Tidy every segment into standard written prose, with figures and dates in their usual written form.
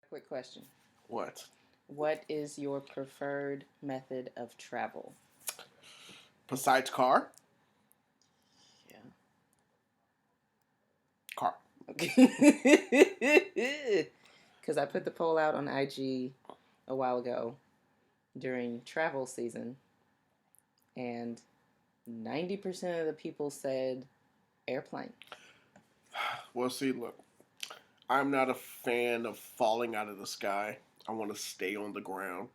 Quick question. What? What is your preferred method of travel? Besides car? Yeah. Car. Okay. Because I put the poll out on IG a while ago during travel season, and 90% of the people said airplane. Well, see, look, I'm not a fan of falling out of the sky. I want to stay on the ground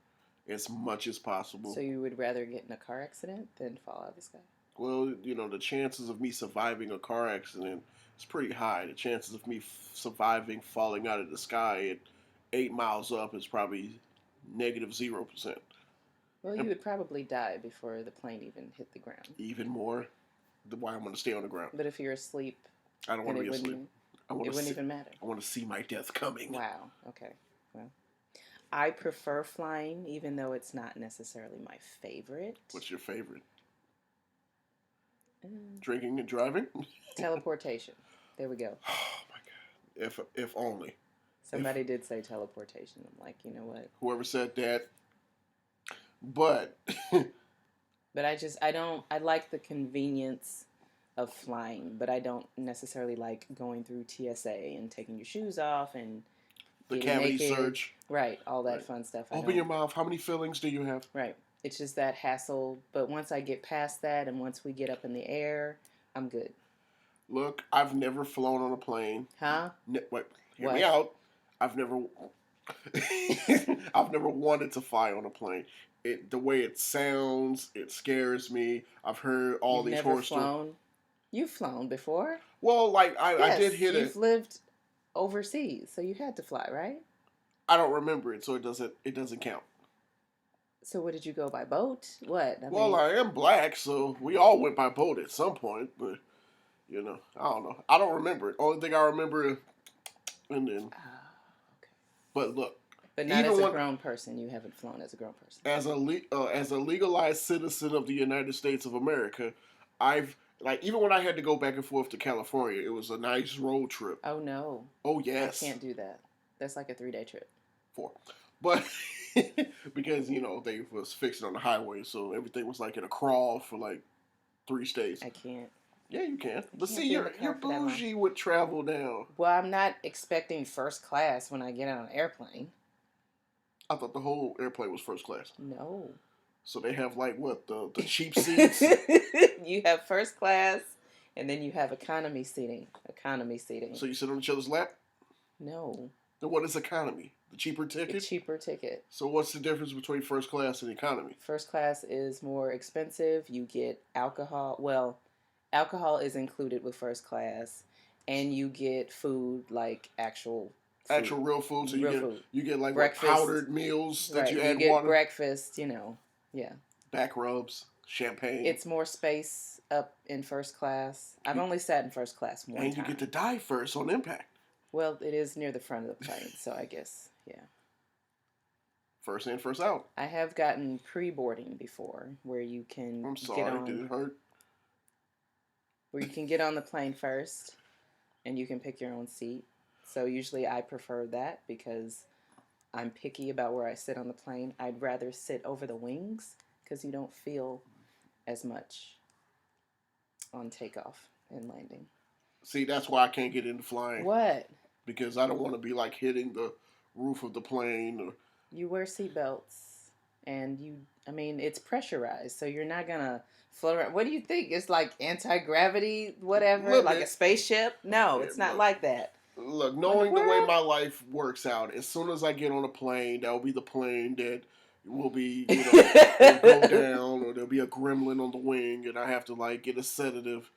as much as possible. So you would rather get in a car accident than fall out of the sky? Well, the chances of me surviving a car accident is pretty high. The chances of me surviving falling out of the sky at 8 miles up is probably -0%. Well, you And would probably die before the plane even hit the ground. even more, why I'm going to stay on the ground. But if you're asleep, I don't then want to it be asleep. wouldn't. I want It to wouldn't see. even matter. I want to see my death coming. Wow. Okay. Well, I prefer flying, even though it's not necessarily my favorite. What's your favorite? Mm, Drinking and driving? teleportation. There we go. Oh my god! If only. Somebody If did say teleportation. I'm like, you know what? whoever said that, but But I like the convenience of flying, but I don't necessarily like going through TSA and taking your shoes off and the getting cavity naked. search. Right, all that Right. fun stuff. Open your mouth. How many fillings do you have? Right. It's just that hassle. But once I get past that and once we get up in the air, I'm good. Look, I've never flown on a plane. Huh? Wait, hear What? me out. I've never, I've never wanted to fly on a plane. The way it sounds, it scares me. I've heard all You've these never horror stories. flown? You've flown before? Well, like I did hit you've it. lived overseas, so you had to fly, right? I don't remember it, so it doesn't count. So what did you go by boat? What? Well, I am black, so we all went by boat at some point, but I don't know. I don't remember it. Only thing I remember, and then. Okay. But look, But not as a grown person. You haven't flown as a grown person. As a legalized citizen of the United States of America, I've even when I had to go back and forth to California, it was a nice road trip. Oh no. Oh yes. I can't do that. That's like a 3-day trip. 4, but because they was fixing on the highway, so everything was like in a crawl for like 3 states. I can't. Yeah, you can. But can't see, be in the you're car for that long. bougie with travel now. Well, I'm not expecting first class when I get on an airplane. I thought the whole airplane was first class. No. So they have like what the cheap seats. You have first class, and then you have economy seating. Economy seating. So you sit on each other's lap. No. Then what is economy? The cheaper A ticket. cheaper ticket. So what's the difference between first class and economy? First class is more expensive. You get alcohol. Well, alcohol is included with first class, and you get food like actual food. Actual real food. So you get like breakfast, powdered meals that right. you add you get water. Breakfast. Yeah. Back rubs, champagne. It's more space up in first class. I've only sat in first class one time. And you get to die first on impact. Well, it is near the front of the plane, so I guess, yeah. First in, first out. I have gotten pre-boarding before, where you can I'm sorry, did it hurt? Where you can get on the plane first, and you can pick your own seat. So usually I prefer that because I'm picky about where I sit on the plane. I'd rather sit over the wings because you don't feel as much on takeoff and landing. See, that's why I can't get into flying. What? Because I don't want to be like hitting the roof of the plane. Or... You wear seatbelts, and it's pressurized, so you're not gonna float around. What do you think? It's like anti-gravity, whatever, like a spaceship? No, it's not like that. Look, knowing the way my life works out, as soon as I get on a plane, that'll be the plane that will be, will go down, or there'll be a gremlin on the wing, and I have to like get a sedative.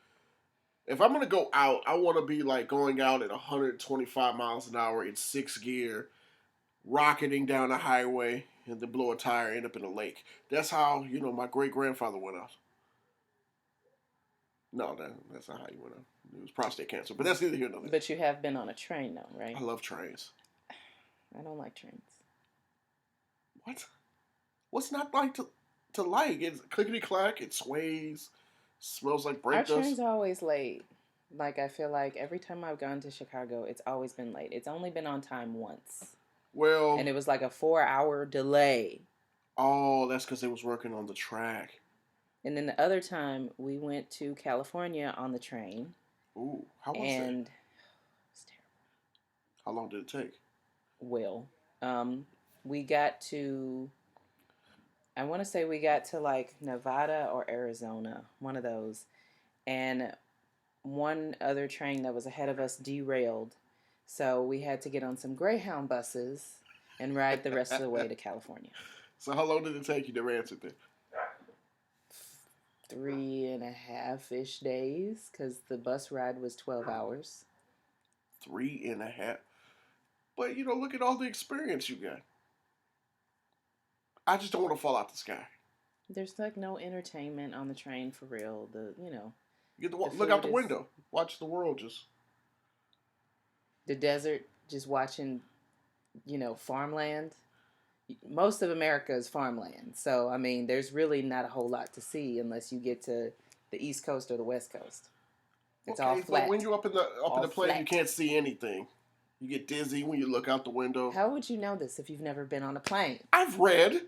If I'm gonna go out, I want to be like going out at 125 miles an hour in 6th gear, rocketing down the highway, and then blow a tire, end up in a lake. That's how my great grandfather went out. No, that's not how he went out. It was prostate cancer, but that's neither here nor there. But you have been on a train, though, right? I love trains. I don't like trains. What? What's not like to like? It's clickety clack. It sways. Smells like brake dust. Our trains are always late. Like, I feel like every time I've gone to Chicago, it's always been late. It's only been on time once. Well, and it was like a 4 hour delay. oh, that's because they was working on the track. And then the other time we went to California on the train, Ooh, how was that? and it's terrible. How long did it take? Well, we got to, I want to say we got to like Nevada or Arizona, one of those, and one other train that was ahead of us derailed, so we had to get on some Greyhound buses and ride the rest of the way to California. So how long did it take you to Rancid then? 3.5 ish days, because the bus ride was 12 hours. 3.5. But look at all the experience you got. I just don't want to fall out the sky. There's like no entertainment on the train for real. You get to The look out food the is- window, watch the world just. the desert, just watching, farmland. Most of America is farmland. So, I mean, there's really not a whole lot to see unless you get to the East Coast or the West Coast. It's all flat. But when you're up in the plane, flat. you can't see anything. You get dizzy when you look out the window. How would you know this if you've never been on a plane? I've read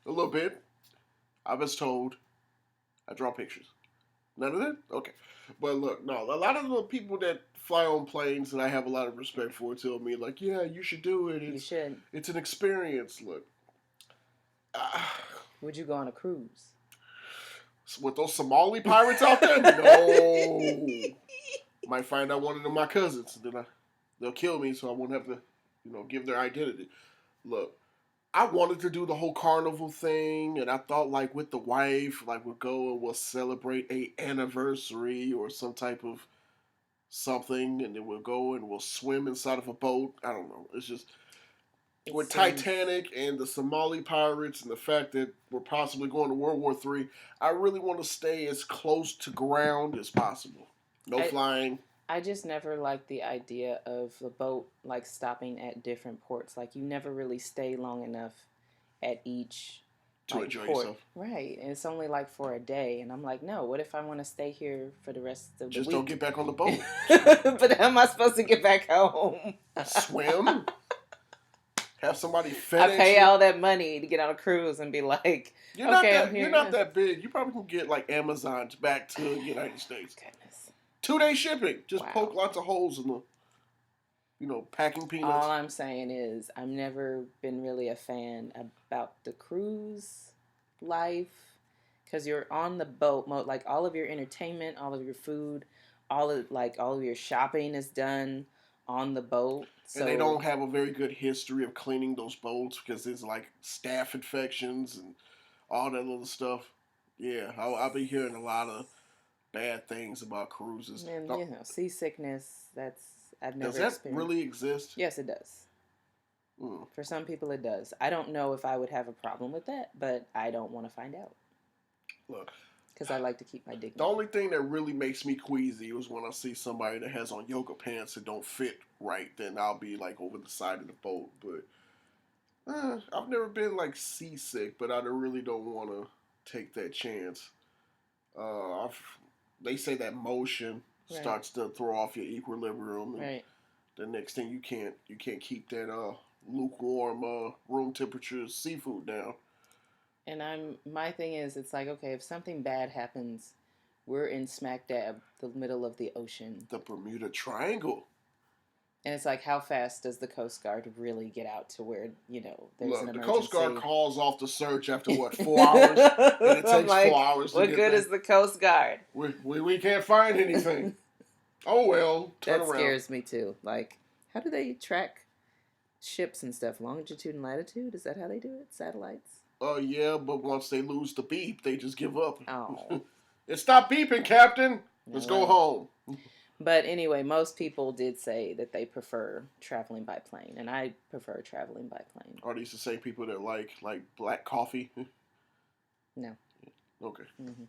a little bit. I was told. I draw pictures. None of that? Okay. But look, no, a lot of the people that fly on planes that I have a lot of respect for tell me, like, yeah, you should do it. You should. It's an experience. Look. Would you go on a cruise? With those Somali pirates out there? No. Might find out one of them my cousins. Then they'll kill me, so I won't have to, give their identity. Look, I wanted to do the whole carnival thing, and I thought, like, with the wife, like, we'll go and we'll celebrate a anniversary or some type of something, and then we'll go and we'll swim inside of a boat. I don't know. It's just with Titanic and the Somali pirates and the fact that we're possibly going to World War III, I really want to stay as close to ground as possible. No flying. I just never liked the idea of the boat like stopping at different ports. Like you never really stay long enough at each to enjoy port. yourself. Right. And it's only like for a day. And I'm like, no, what if I want to stay here for the rest of the week? Just don't get back on the boat. But how am I supposed to get back home? Swim? Have somebody FedEx I pay all that money to get on a cruise and be like, you're okay, not that big. You probably can get like Amazon's back to the United States. Goodness. 2-day shipping. Just Wow. poke lots of holes in the, packing peanuts. All I'm saying is I've never been really a fan about the cruise life because you're on the boat, like all of your entertainment, all of your food, all of your shopping is done on the boat. So, and they don't have a very good history of cleaning those boats because there's like staph infections and all that little stuff. Yeah, I'll be hearing a lot of bad things about cruises. And seasickness. I've never. Does that experienced. really exist? Yes, it does. Mm. For some people, it does. I don't know if I would have a problem with that, but I don't want to find out. Look, because I like to keep my dignity. The only thing that really makes me queasy is when I see somebody that has on yoga pants that don't fit right. Then I'll be like over the side of the boat. But I've never been like seasick, but I really don't want to take that chance. They say that motion starts to throw off your equilibrium. And Right. The next thing you can't keep that lukewarm room temperature seafood down. And my thing is, it's like, okay, if something bad happens, we're in smack dab the middle of the ocean. The Bermuda Triangle. And it's like, how fast does the Coast Guard really get out to where, there's an emergency? The Coast Guard calls off the search after, 4 hours? And it takes 4 hours to what get good there. is the Coast Guard? We can't find anything. Oh, well, turn around. That scares me, too. Like, how do they track ships and stuff? Longitude and latitude? Is that how they do it? Satellites? Yeah, but once they lose the beep, they just give up. Oh. It stopped beeping, Captain. Let's go home. But anyway, most people did say that they prefer traveling by plane, and I prefer traveling by plane. Are these the same people that like black coffee? No. Okay. Mm-hmm.